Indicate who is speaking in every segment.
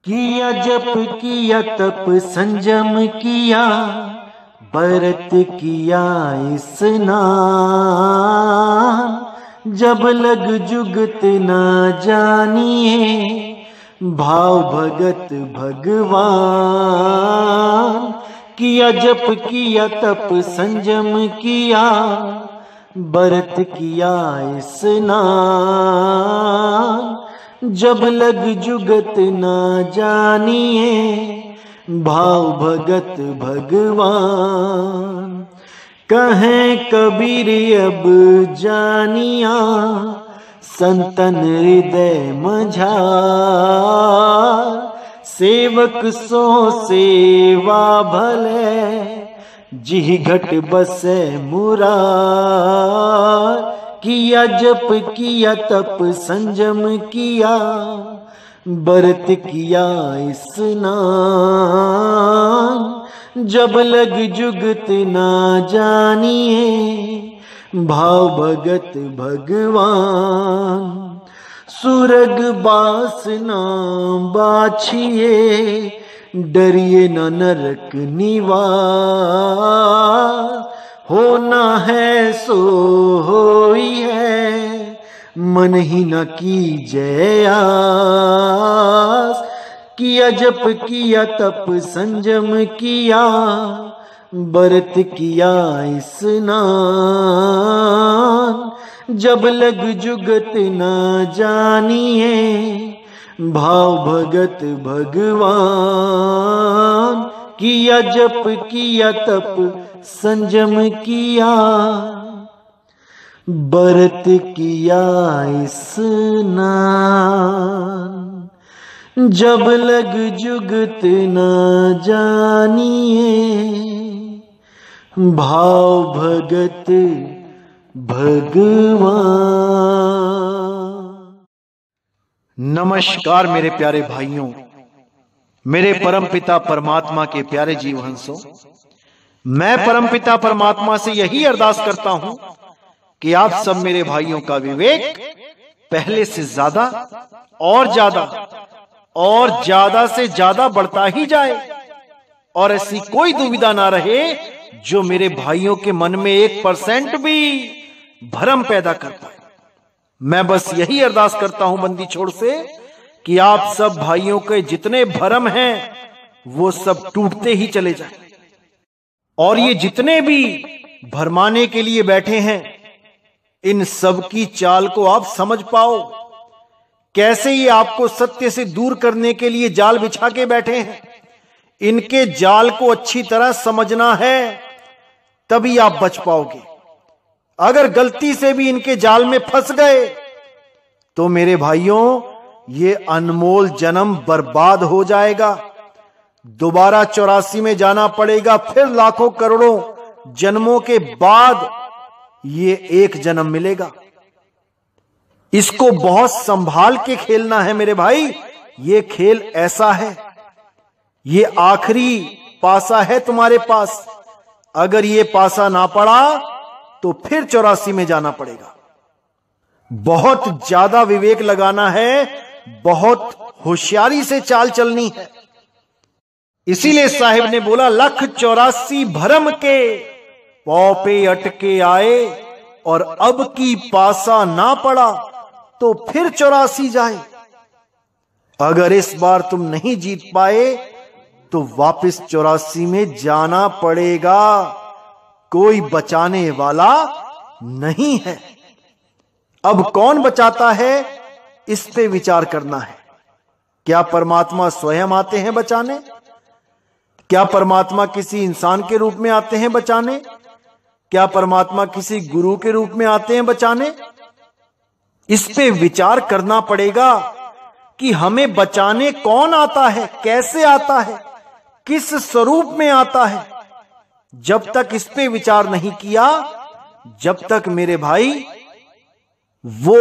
Speaker 1: किया जप किया तप संजम किया, व्रत किया स्नान। जब लग जुगत ना जानिए, भाव भगत भगवान। किया जप किया तप संजम किया, व्रत किया स्नान। जब लग जुगत ना जानिए, भाव भगत भगवान। कहें कबीर अब जानिया, संतन हृदय मझार। सेवक सो सेवा भले, जिह घट बसे मुरार। किया जप किया तप संजम किया, व्रत किया स्नान। जब लग जुगत ना जानिए, भाव भगत भगवान। सुरग बासना बाछिए, डरिए न नरक निवार। होना है सो होई है, मन ही न कीजय आस। किया जप किया तप संजम किया, व्रत किया स्नान। जब लग जुगत ना जानिए, भाव भगत भगवान। किया जप किया तप संजम किया, व्रत किया स्नान। जब लग जुगत ना जानिए, भाव भगत भगवान।
Speaker 2: नमस्कार मेरे प्यारे भाइयों, मेरे परमपिता परमात्मा के प्यारे जीव हंसों। मैं परमपिता परमात्मा से यही अरदास करता हूं कि आप सब मेरे भाइयों का विवेक पहले से ज्यादा और ज्यादा से ज्यादा बढ़ता ही जाए, और ऐसी कोई दुविधा ना रहे जो मेरे भाइयों के मन में 1% भी भ्रम पैदा कर पाए। मैं बस यही अरदास करता हूं बंदी छोड़ से कि आप सब भाइयों के जितने भ्रम हैं वो सब टूटते ही चले जाएं, और ये जितने भी भरमाने के लिए बैठे हैं इन सब की चाल को आप समझ पाओ। कैसे ये आपको सत्य से दूर करने के लिए जाल बिछा के बैठे हैं, इनके जाल को अच्छी तरह समझना है, तभी आप बच पाओगे। अगर गलती से भी इनके जाल में फंस गए तो मेरे भाइयों ये अनमोल जन्म बर्बाद हो जाएगा। दोबारा 84 में जाना पड़ेगा, फिर लाखों करोड़ों जन्मों के बाद ये एक जन्म मिलेगा। इसको बहुत संभाल के खेलना है मेरे भाई। ये खेल ऐसा है, ये आखिरी पासा है तुम्हारे पास। अगर ये पासा ना पड़ा तो फिर 84 में जाना पड़ेगा। बहुत ज्यादा विवेक लगाना है, बहुत होशियारी से चाल चलनी है। इसीलिए साहिब ने बोला, लख 84 भरम के पौ पे अटके आए, और अब की पासा ना पड़ा तो फिर 84 जाए। अगर इस बार तुम नहीं जीत पाए तो वापस 84 में जाना पड़ेगा। कोई बचाने वाला नहीं है। अब कौन बचाता है, इस पे विचार करना है। क्या परमात्मा स्वयं आते हैं बचाने? क्या परमात्मा किसी इंसान के रूप में आते हैं बचाने? क्या परमात्मा किसी गुरु के रूप में आते हैं बचाने? इस पे विचार करना पड़ेगा कि हमें बचाने कौन आता है, कैसे आता है, किस स्वरूप में आता है। जब तक इस पे विचार नहीं किया, जब तक मेरे भाई वो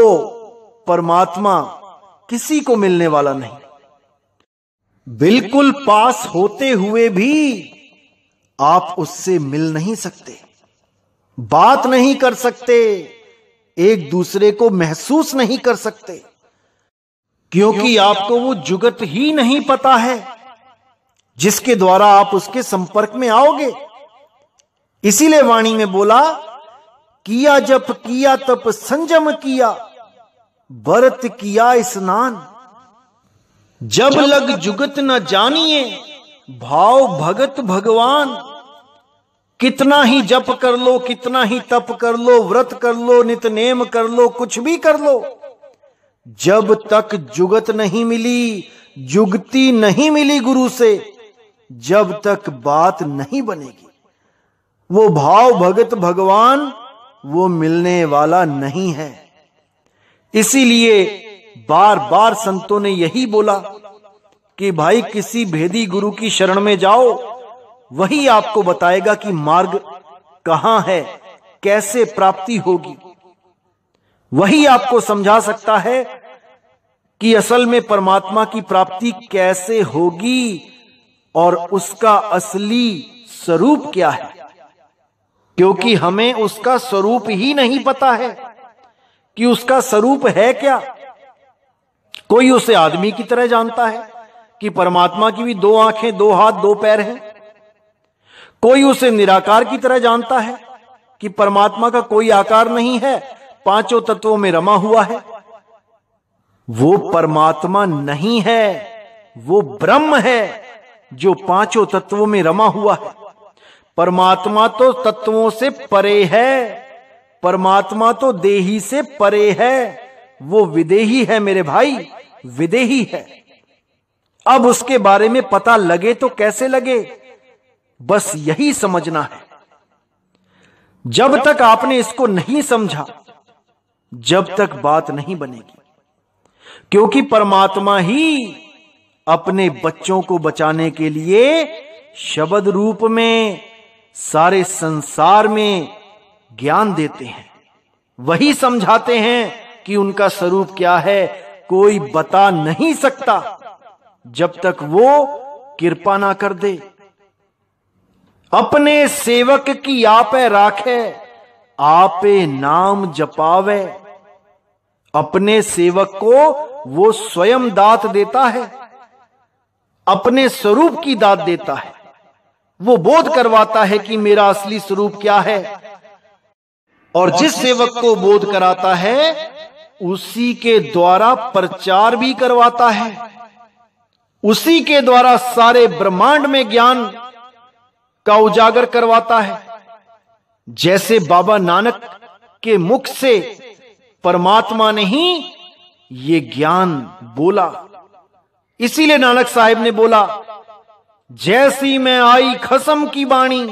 Speaker 2: परमात्मा किसी को मिलने वाला नहीं। बिल्कुल पास होते हुए भी आप उससे मिल नहीं सकते, बात नहीं कर सकते, एक दूसरे को महसूस नहीं कर सकते। क्योंकि आपको वो जुगत ही नहीं पता है जिसके द्वारा आप उसके संपर्क में आओगे। इसीलिए वाणी में बोला, किया जप किया तप संयम किया, व्रत किया स्नान। जब लग जुगत न जानिए, भाव भगत भगवान। कितना ही जप कर लो, कितना ही तप कर लो, व्रत कर लो, नितनेम कर लो, कुछ भी कर लो, जब तक जुगत नहीं मिली, जुगती नहीं मिली गुरु से, जब तक बात नहीं बनेगी, वो भाव भगत भगवान वो मिलने वाला नहीं है। इसीलिए बार बार संतों ने यही बोला कि भाई किसी भेदी गुरु की शरण में जाओ, वही आपको बताएगा कि मार्ग कहां है, कैसे प्राप्ति होगी। वही आपको समझा सकता है कि असल में परमात्मा की प्राप्ति कैसे होगी और उसका असली स्वरूप क्या है। क्योंकि हमें उसका स्वरूप ही नहीं पता है कि उसका स्वरूप है क्या। कोई उसे आदमी की तरह जानता है कि परमात्मा की भी 2 आंखें, 2 हाथ, 2 पैर हैं। कोई उसे निराकार की तरह जानता है कि परमात्मा का कोई आकार नहीं है, 5 तत्वों में रमा हुआ है। वो परमात्मा नहीं है, वो ब्रह्म है जो 5 तत्वों में रमा हुआ है। परमात्मा तो तत्वों से परे है, परमात्मा तो देही से परे है, वो विदेही है मेरे भाई, विदेही है। अब उसके बारे में पता लगे तो कैसे लगे, बस यही समझना है। जब तक आपने इसको नहीं समझा, जब तक बात नहीं बनेगी। क्योंकि परमात्मा ही अपने बच्चों को बचाने के लिए शब्द रूप में सारे संसार में ज्ञान देते हैं, वही समझाते हैं कि उनका स्वरूप क्या है। कोई बता नहीं सकता जब तक वो कृपा ना कर दे। अपने सेवक की आपे राखे, आपे नाम जपावे। अपने सेवक को वो स्वयं दात देता है, अपने स्वरूप की दात देता है। वो बोध करवाता है कि मेरा असली स्वरूप क्या है, और जिस सेवक को बोध कराता है उसी के द्वारा प्रचार भी करवाता है, उसी के द्वारा सारे ब्रह्मांड में ज्ञान का उजागर करवाता है। जैसे बाबा नानक के मुख से परमात्मा ने ही ये ज्ञान बोला। इसीलिए नानक साहिब ने बोला, जैसी मैं आई खसम की बाणी,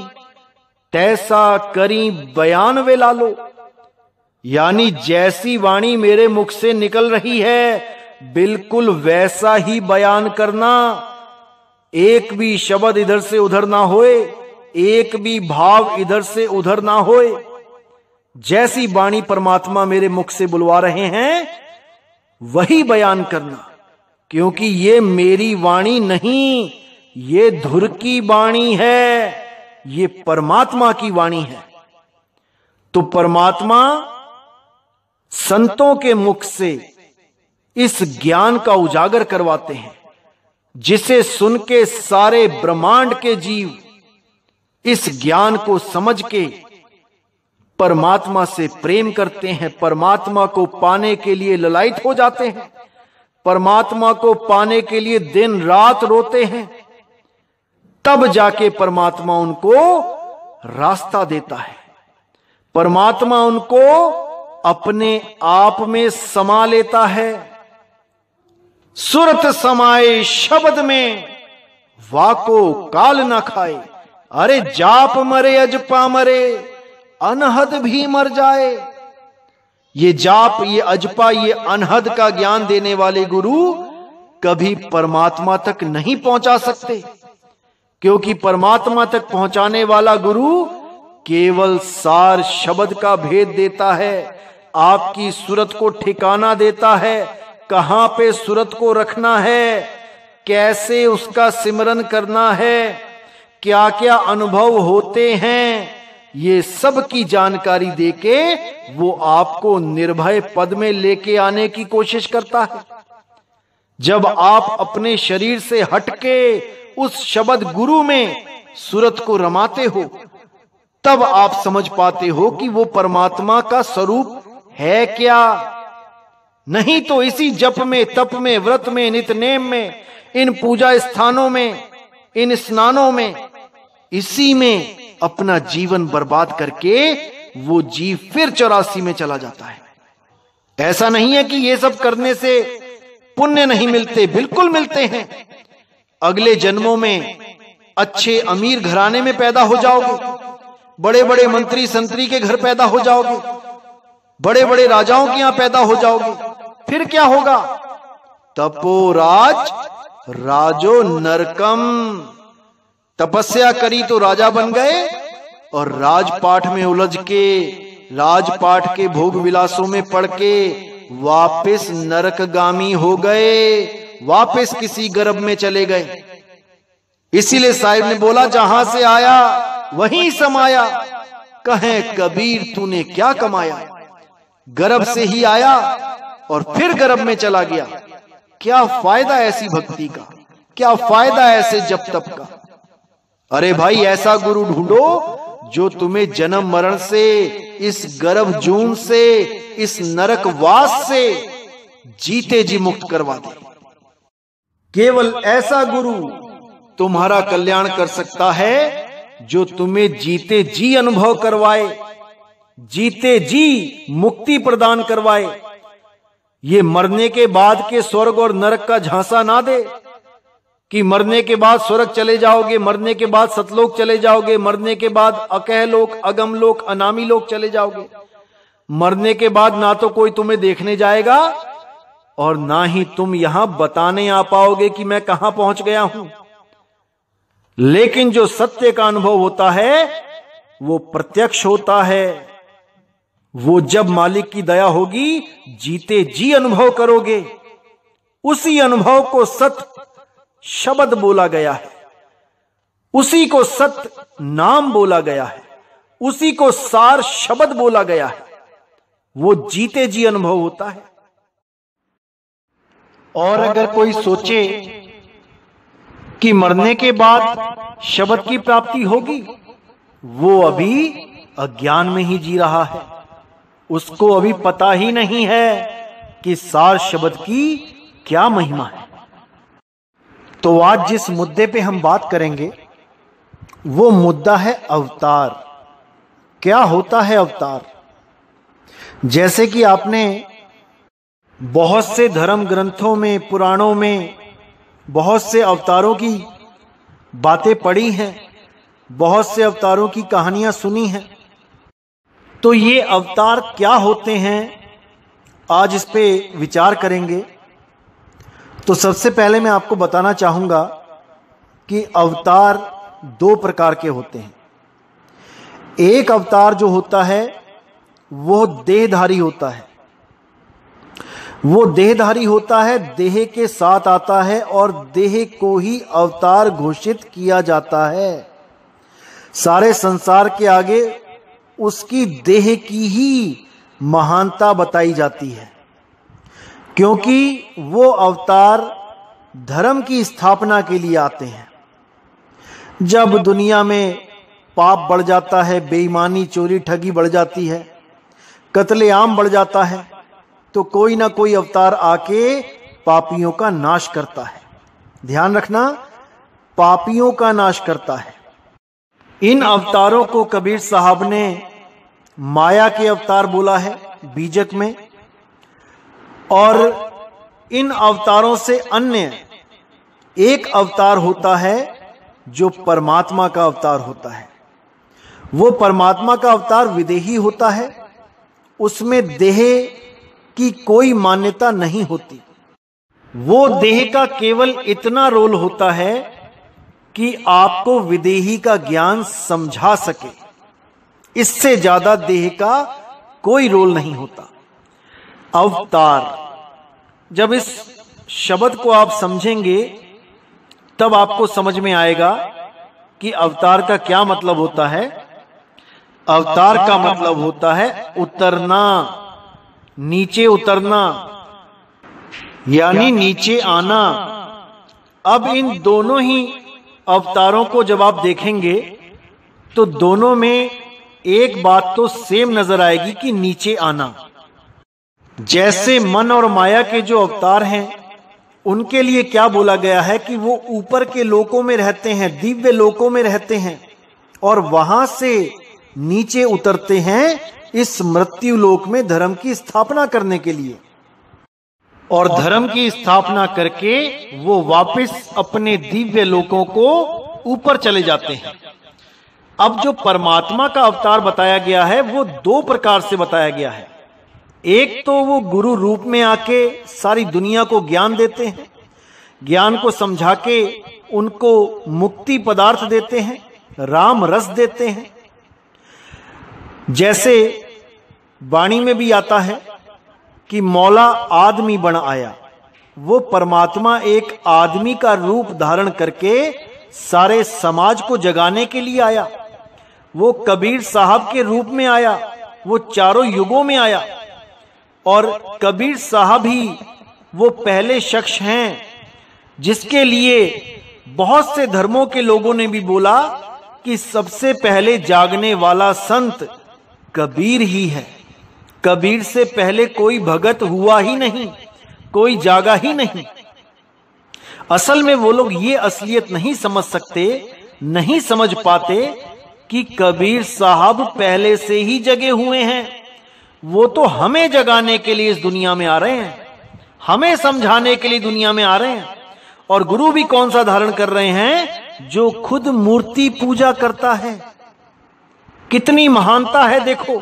Speaker 2: तैसा करी बयान वे लालो। यानी जैसी वाणी मेरे मुख से निकल रही है, बिल्कुल वैसा ही बयान करना। एक भी शब्द इधर से उधर ना होए, एक भी भाव इधर से उधर ना होए। जैसी वाणी परमात्मा मेरे मुख से बुलवा रहे हैं, वही बयान करना। क्योंकि ये मेरी वाणी नहीं, ये धुर की वाणी है, ये परमात्मा की वाणी है। तो परमात्मा संतों के मुख से इस ज्ञान का उजागर करवाते हैं, जिसे सुन के सारे ब्रह्मांड के जीव इस ज्ञान को समझ के परमात्मा से प्रेम करते हैं, परमात्मा को पाने के लिए ललायित हो जाते हैं, परमात्मा को पाने के लिए दिन रात रोते हैं। तब जाके परमात्मा उनको रास्ता देता है, परमात्मा उनको अपने आप में समा लेता है। सुरत समाए शब्द में, वाको काल न खाए। अरे जाप मरे अजपा मरे, अनहद भी मर जाए। ये जाप, ये अजपा, ये अनहद का ज्ञान देने वाले गुरु कभी परमात्मा तक नहीं पहुंचा सकते। क्योंकि परमात्मा तक पहुंचाने वाला गुरु केवल सार शब्द का भेद देता है, आपकी सूरत को ठिकाना देता है, कहां पे सूरत को रखना है, कैसे उसका सिमरन करना है, क्या क्या अनुभव होते हैं, ये सब की जानकारी देके वो आपको निर्भय पद में लेके आने की कोशिश करता है। जब आप अपने शरीर से हटके उस शब्द गुरु में सूरत को रमाते हो, तब आप समझ पाते हो कि वो परमात्मा का स्वरूप है क्या। नहीं तो इसी जप में, तप में, व्रत में, नित्यनेम में, इन पूजा स्थानों में, इन स्नानों में, इसी में अपना जीवन बर्बाद करके वो जीव फिर 84 में चला जाता है। ऐसा नहीं है कि ये सब करने से पुण्य नहीं मिलते, बिल्कुल मिलते हैं। अगले जन्मों में अच्छे अमीर घराने में पैदा हो जाओगे, बड़े बड़े मंत्री संतरी के घर पैदा हो जाओगे, बड़े बड़े राजाओं के यहां पैदा हो जाओगे। फिर क्या होगा? तपोराज राजो नरकम। तपस्या करी तो राजा बन गए और राजपाठ में उलझ के, राजपाठ के भोग विलासों में पड़ के वापिस नरकगामी हो गए, वापिस किसी गर्भ में चले गए। इसीलिए साहिब ने बोला, जहां से आया वहीं समाया, कहें कबीर तूने क्या कमाया। गर्भ से ही आया और फिर गर्भ में चला गया। क्या फायदा ऐसी भक्ति का, क्या फायदा ऐसे जप तप का। अरे भाई, ऐसा गुरु ढूंढो जो तुम्हें जन्म मरण से, इस गर्भ जून से, इस नरकवास से जीते जी मुक्त करवा दे। केवल ऐसा गुरु तुम्हारा कल्याण कर सकता है जो तुम्हें जीते जी अनुभव करवाए, जीते जी मुक्ति प्रदान करवाए। ये मरने के बाद के स्वर्ग और नरक का झांसा ना दे कि मरने के बाद स्वर्ग चले जाओगे, मरने के बाद सतलोक चले जाओगे, मरने के बाद अकह लोक, अगम लोक, अनामी लोक चले जाओगे। मरने के बाद ना तो कोई तुम्हें देखने जाएगा और ना ही तुम यहां बताने आ पाओगे कि मैं कहां पहुंच गया हूं। लेकिन जो सत्य का अनुभव होता है वो प्रत्यक्ष होता है। वो जब मालिक की दया होगी, जीते जी अनुभव करोगे। उसी अनुभव को सत्य शब्द बोला गया है, उसी को सत्य नाम बोला गया है, उसी को सार शब्द बोला गया है। वो जीते जी अनुभव होता है। और अगर कोई सोचे कि मरने के बाद शब्द की प्राप्ति होगी, वो अभी अज्ञान में ही जी रहा है। उसको अभी पता ही नहीं है कि सार शब्द की क्या महिमा है। तो आज जिस मुद्दे पे हम बात करेंगे वो मुद्दा है अवतार। क्या होता है अवतार? जैसे कि आपने बहुत से धर्म ग्रंथों में, पुराणों में बहुत से अवतारों की बातें पढ़ी हैं, बहुत से अवतारों की कहानियां सुनी हैं। तो ये अवतार क्या होते हैं, आज इस पे विचार करेंगे। तो सबसे पहले मैं आपको बताना चाहूंगा कि अवतार दो प्रकार के होते हैं। एक अवतार जो होता है वो देहधारी होता है। वो देहधारी होता है, देह के साथ आता है और देह को ही अवतार घोषित किया जाता है। सारे संसार के आगे उसकी देह की ही महानता बताई जाती है, क्योंकि वो अवतार धर्म की स्थापना के लिए आते हैं। जब दुनिया में पाप बढ़ जाता है, बेईमानी, चोरी, ठगी बढ़ जाती है, कत्लेआम बढ़ जाता है, तो कोई ना कोई अवतार आके पापियों का नाश करता है। ध्यान रखना, पापियों का नाश करता है। इन अवतारों को कबीर साहब ने माया के अवतार बोला है बीजक में, और इन अवतारों से अन्य एक अवतार होता है जो परमात्मा का अवतार होता है। वो परमात्मा का अवतार विदेही होता है, उसमें देह की कोई मान्यता नहीं होती। वो देह का केवल इतना रोल होता है कि आपको विदेही का ज्ञान समझा सके, इससे ज्यादा देह का कोई रोल नहीं होता। अवतार, जब इस शब्द को आप समझेंगे तब आपको समझ में आएगा कि अवतार का क्या मतलब होता है। अवतार का मतलब होता है उतरना, नीचे उतरना। यानी नीचे आना। अब इन दोनों ही अवतारों को जब आप देखेंगे तो दोनों में एक बात तो सेम नजर आएगी कि नीचे आना। जैसे मन और माया के जो अवतार हैं उनके लिए क्या बोला गया है कि वो ऊपर के लोकों में रहते हैं, दिव्य लोकों में रहते हैं और वहां से नीचे उतरते हैं इस मृत्यु लोक में धर्म की स्थापना करने के लिए, और धर्म की स्थापना करके वो वापस अपने दिव्य लोकों को ऊपर चले जाते हैं। अब जो परमात्मा का अवतार बताया गया है वो दो प्रकार से बताया गया है। एक तो वो गुरु रूप में आके सारी दुनिया को ज्ञान देते हैं, ज्ञान को समझा के उनको मुक्ति पदार्थ देते हैं, राम रस देते हैं। जैसे वाणी में भी आता है कि मौला आदमी बन आया, वो परमात्मा एक आदमी का रूप धारण करके सारे समाज को जगाने के लिए आया। वो कबीर साहब के रूप में आया, वो चारों युगों में आया, और कबीर साहब ही वो पहले शख्स हैं जिसके लिए बहुत से धर्मों के लोगों ने भी बोला कि सबसे पहले जागने वाला संत कबीर ही है। कबीर से पहले कोई भगत हुआ ही नहीं, कोई जागा ही नहीं। असल में वो लोग ये असलियत नहीं समझ सकते, नहीं समझ पाते कि कबीर साहब पहले से ही जगे हुए हैं। वो तो हमें जगाने के लिए इस दुनिया में आ रहे हैं, हमें समझाने के लिए दुनिया में आ रहे हैं। और गुरु भी कौन सा धारण कर रहे हैं? जो खुद मूर्ति पूजा करता है। कितनी महानता है देखो।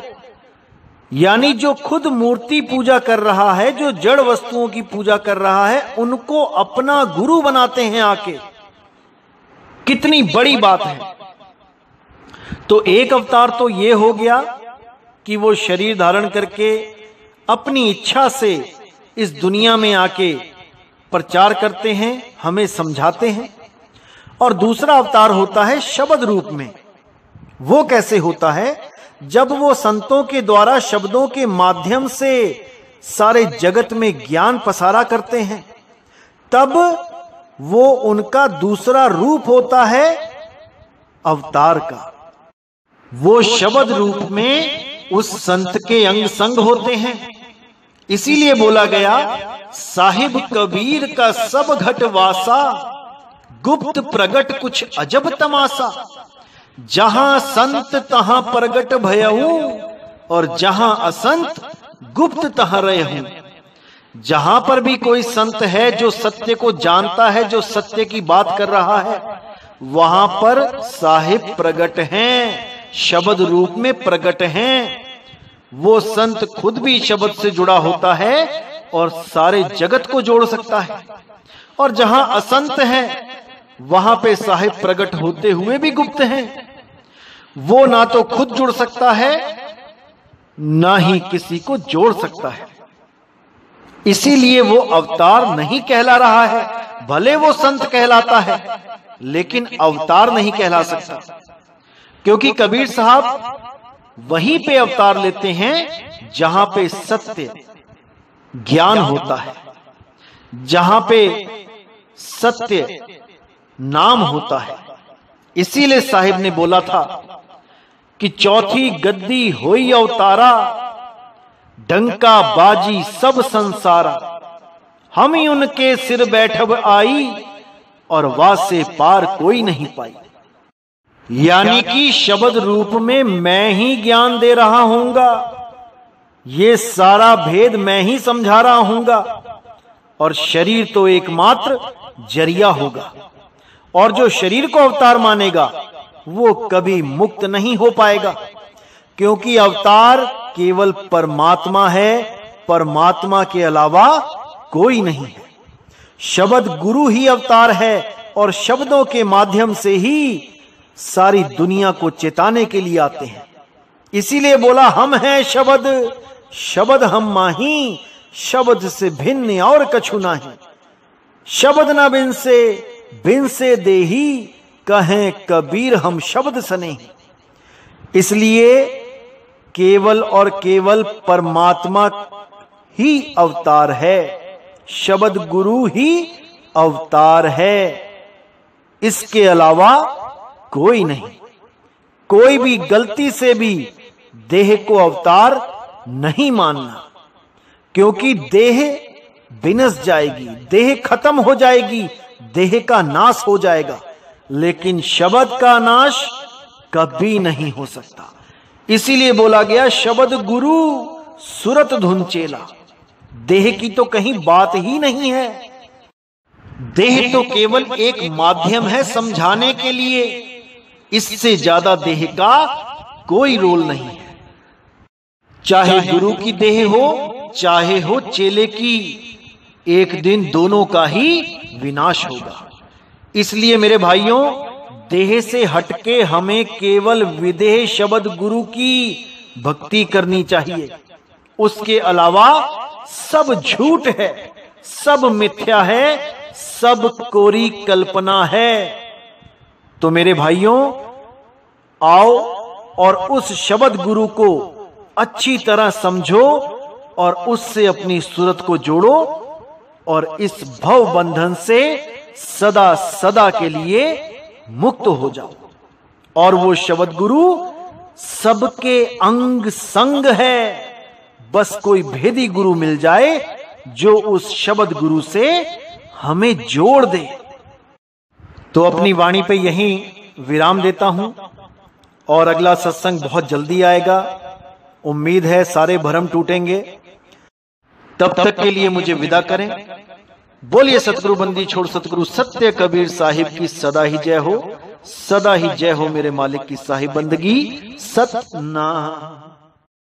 Speaker 2: यानी जो खुद मूर्ति पूजा कर रहा है, जो जड़ वस्तुओं की पूजा कर रहा है, उनको अपना गुरु बनाते हैं आके। कितनी बड़ी बात है। तो एक अवतार तो ये हो गया कि वो शरीर धारण करके अपनी इच्छा से इस दुनिया में आके प्रचार करते हैं, हमें समझाते हैं। और दूसरा अवतार होता है शब्द रूप में। वो कैसे होता है? जब वो संतों के द्वारा शब्दों के माध्यम से सारे जगत में ज्ञान पसारा करते हैं, तब वो उनका दूसरा रूप होता है अवतार का। वो शब्द रूप में उस संत के अंग संग होते हैं। इसीलिए बोला गया, साहिब कबीर का सब घट वासा, गुप्त प्रगट कुछ अजब तमाशा। जहां संत तहां प्रगट भयहू, और जहां असंत गुप्त तहां रहूं। जहां पर भी कोई संत है जो सत्य को जानता है, जो सत्य की बात कर रहा है, वहां पर साहिब प्रगट हैं, शब्द रूप में प्रगट हैं। वो संत खुद भी शब्द से जुड़ा होता है और सारे जगत को जोड़ सकता है। और जहां असंत है वहां पे साहिब प्रगट होते हुए भी गुप्त हैं। वो ना तो खुद जुड़ सकता है, ना ही किसी को जोड़ सकता है। इसीलिए वो अवतार नहीं कहला रहा है। भले वो संत कहलाता है, लेकिन अवतार नहीं कहला सकता। क्योंकि कबीर साहब वहीं पे अवतार लेते हैं जहां पे सत्य ज्ञान होता है, जहां पे सत्य नाम होता है। इसीलिए साहिब ने बोला था कि चौथी गद्दी होई अवतारा, डंका बाजी सब संसारा। हम ही उनके सिर बैठब आई, और वासे पार कोई नहीं पाई। यानी कि शब्द रूप में मैं ही ज्ञान दे रहा हूंगा, ये सारा भेद मैं ही समझा रहा हूंगा, और शरीर तो एकमात्र जरिया होगा। और जो शरीर को अवतार मानेगा वो कभी मुक्त नहीं हो पाएगा, क्योंकि अवतार केवल परमात्मा है, परमात्मा के अलावा कोई नहीं है। शब्द गुरु ही अवतार है, और शब्दों के माध्यम से ही सारी दुनिया को चेताने के लिए आते हैं। इसीलिए बोला, हम हैं शब्द, शब्द हम माही, शब्द से भिन्न और कछु नाही। शब्द न बिन से देही, कहें कबीर हम शब्द सने। इसलिए केवल और केवल परमात्मा ही अवतार है, शब्द गुरु ही अवतार है, इसके अलावा कोई नहीं। कोई भी गलती से भी देह को अवतार नहीं मानना, क्योंकि देह विनश जाएगी, देह खत्म हो जाएगी, देह का नाश हो जाएगा, लेकिन शब्द का नाश कभी नहीं हो सकता। इसीलिए बोला गया शब्द गुरु सुरत धुन चेला। देह की तो कहीं बात ही नहीं है। देह तो केवल एक माध्यम है समझाने के लिए, इससे ज्यादा देह का कोई रोल नहीं है। चाहे गुरु की देह हो चाहे हो चेले की, एक दिन दोनों का ही विनाश होगा। इसलिए मेरे भाइयों, देह से हटके हमें केवल विदेह शब्द गुरु की भक्ति करनी चाहिए। उसके अलावा सब झूठ है, सब मिथ्या है, सब कोरी कल्पना है। तो मेरे भाइयों, आओ और उस शब्द गुरु को अच्छी तरह समझो और उससे अपनी सूरत को जोड़ो और इस भव बंधन से सदा सदा के लिए मुक्त हो जाओ। और वो शब्द गुरु सबके अंग संग है। बस कोई भेदी गुरु मिल जाए जो उस शब्द गुरु से हमें जोड़ दे। तो अपनी वाणी पे यहीं विराम देता हूं और अगला सत्संग बहुत जल्दी आएगा। उम्मीद है सारे भ्रम टूटेंगे। तब तक के लिए मुझे विदा करें। बोलिए सतगुरु बंदी छोड़ सतगुरु सत्य कबीर साहिब की सदा ही जय हो, सदा ही जय हो मेरे मालिक की साहिब बंदगी सतना।